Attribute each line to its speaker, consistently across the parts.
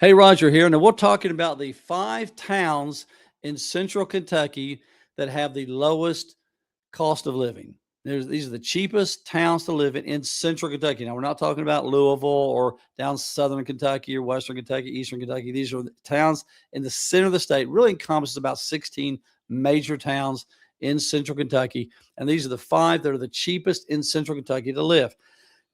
Speaker 1: Hey, Roger here. Now we're talking about the 5 towns in central Kentucky that have the lowest cost of living. These are the cheapest towns to live in central Kentucky. Now, we're not talking about Louisville or down southern Kentucky or western Kentucky, eastern Kentucky. These are the towns in the center of the state, really encompasses about 16 major towns in central Kentucky. And these are the 5 that are the cheapest in central Kentucky to live.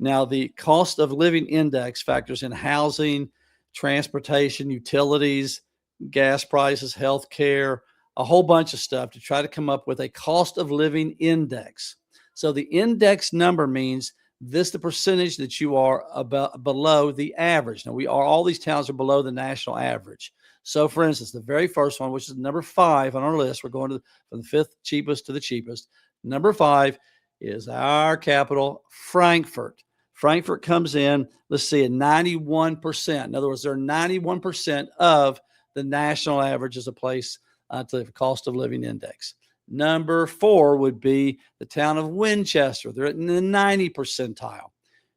Speaker 1: Now, the cost of living index factors in housing, transportation, utilities, gas prices, health care, a whole bunch of stuff to try to come up with a cost of living index. So the index number means this the percentage that you are about below the average. Now all these towns are below the national average. So for instance, the very first one, which is number 5 on our list, we're going from the 5th cheapest to the cheapest. Number 5 is our capital, Frankfort. Frankfort comes in, let's see, at 91%. In other words, they're 91% of the national average as a place to the cost of living index. Number 4 would be the town of Winchester. They're in the 90 percentile,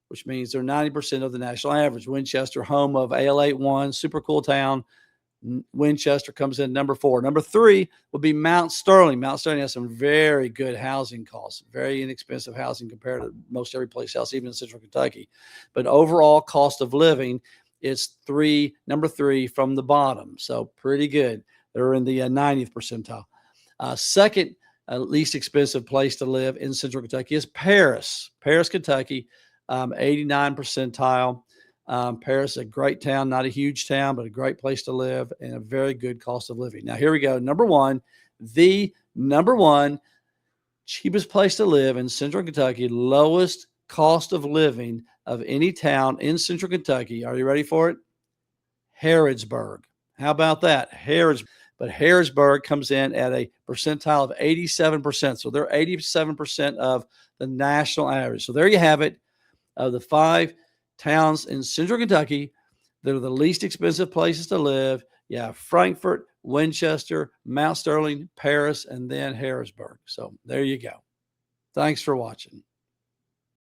Speaker 1: which means they're 90% of the national average. Winchester, home of AL81, super cool town. Winchester comes in number 4. Number 3 would be Mount Sterling. Mount Sterling has some very good housing costs, very inexpensive housing compared to most every place else, even in central Kentucky. But overall cost of living, it's number 3 from the bottom. So pretty good. They're in the 90th percentile. Second least expensive place to live in central Kentucky is Paris, Kentucky, 89 percentile. Paris is a great town, not a huge town, but a great place to live and a very good cost of living. Now, here we go. The number one cheapest place to live in central Kentucky, lowest cost of living of any town in central Kentucky. Are you ready for it? Harrodsburg. How about that? But Harrisburg comes in at a percentile of 87%. So they're 87% of the national average. So there you have it. Of the 5 towns in central Kentucky that are the least expensive places to live, Frankfort, Winchester, Mount Sterling, Paris, and then Harrisburg. So there you go. Thanks for watching.